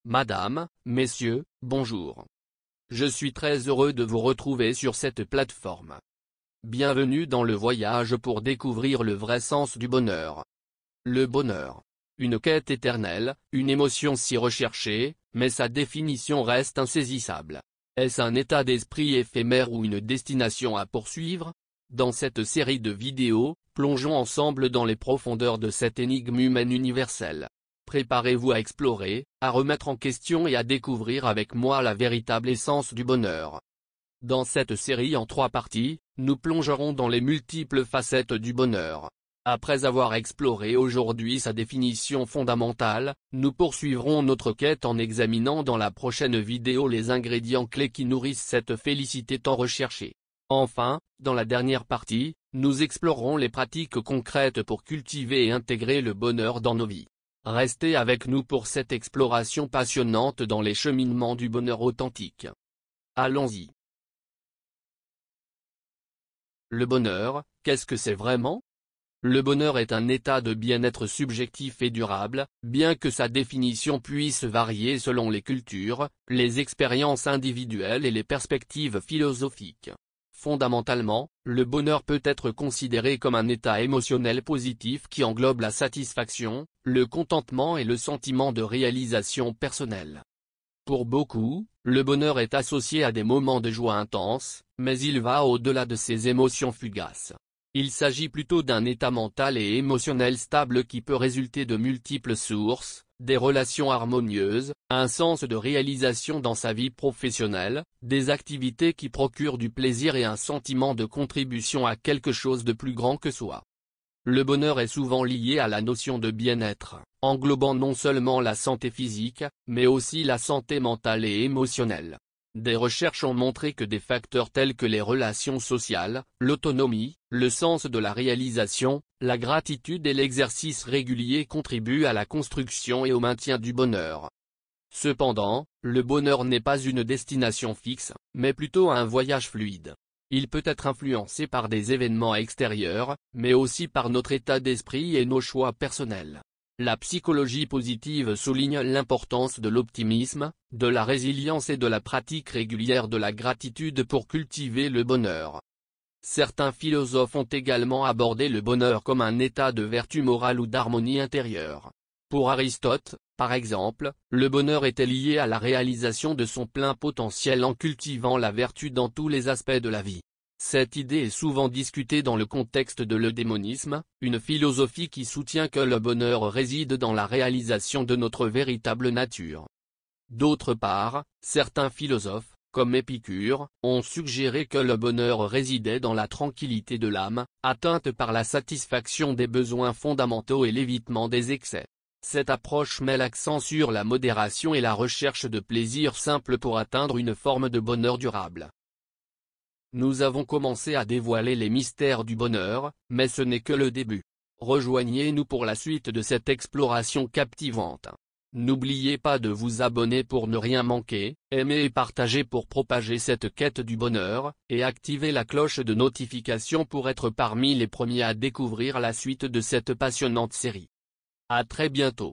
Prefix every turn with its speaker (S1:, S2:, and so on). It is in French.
S1: Madame, messieurs, bonjour. Je suis très heureux de vous retrouver sur cette plateforme. Bienvenue dans le voyage pour découvrir le vrai sens du bonheur. Le bonheur. Une quête éternelle, une émotion si recherchée, mais sa définition reste insaisissable. Est-ce un état d'esprit éphémère ou une destination à poursuivre? Dans cette série de vidéos, plongeons ensemble dans les profondeurs de cette énigme humaine universelle. Préparez-vous à explorer, à remettre en question et à découvrir avec moi la véritable essence du bonheur. Dans cette série en 3 parties, nous plongerons dans les multiples facettes du bonheur. Après avoir exploré aujourd'hui sa définition fondamentale, nous poursuivrons notre quête en examinant dans la prochaine vidéo les ingrédients clés qui nourrissent cette félicité tant recherchée. Enfin, dans la dernière partie, nous explorerons les pratiques concrètes pour cultiver et intégrer le bonheur dans nos vies. Restez avec nous pour cette exploration passionnante dans les cheminements du bonheur authentique. Allons-y. Le bonheur, qu'est-ce que c'est vraiment? Le bonheur est un état de bien-être subjectif et durable, bien que sa définition puisse varier selon les cultures, les expériences individuelles et les perspectives philosophiques. Fondamentalement, le bonheur peut être considéré comme un état émotionnel positif qui englobe la satisfaction, le contentement et le sentiment de réalisation personnelle. Pour beaucoup, le bonheur est associé à des moments de joie intense, mais il va au-delà de ces émotions fugaces. Il s'agit plutôt d'un état mental et émotionnel stable qui peut résulter de multiples sources, des relations harmonieuses, un sens de réalisation dans sa vie professionnelle, des activités qui procurent du plaisir et un sentiment de contribution à quelque chose de plus grand que soi. Le bonheur est souvent lié à la notion de bien-être, englobant non seulement la santé physique, mais aussi la santé mentale et émotionnelle. Des recherches ont montré que des facteurs tels que les relations sociales, l'autonomie, le sens de la réalisation, la gratitude et l'exercice régulier contribuent à la construction et au maintien du bonheur. Cependant, le bonheur n'est pas une destination fixe, mais plutôt un voyage fluide. Il peut être influencé par des événements extérieurs, mais aussi par notre état d'esprit et nos choix personnels. La psychologie positive souligne l'importance de l'optimisme, de la résilience et de la pratique régulière de la gratitude pour cultiver le bonheur. Certains philosophes ont également abordé le bonheur comme un état de vertu morale ou d'harmonie intérieure. Pour Aristote, par exemple, le bonheur était lié à la réalisation de son plein potentiel en cultivant la vertu dans tous les aspects de la vie. Cette idée est souvent discutée dans le contexte de l'eudémonisme, une philosophie qui soutient que le bonheur réside dans la réalisation de notre véritable nature. D'autre part, certains philosophes, comme Épicure, ont suggéré que le bonheur résidait dans la tranquillité de l'âme, atteinte par la satisfaction des besoins fondamentaux et l'évitement des excès. Cette approche met l'accent sur la modération et la recherche de plaisir simple pour atteindre une forme de bonheur durable. Nous avons commencé à dévoiler les mystères du bonheur, mais ce n'est que le début. Rejoignez-nous pour la suite de cette exploration captivante. N'oubliez pas de vous abonner pour ne rien manquer, aimer et partager pour propager cette quête du bonheur, et activer la cloche de notification pour être parmi les premiers à découvrir la suite de cette passionnante série. À très bientôt.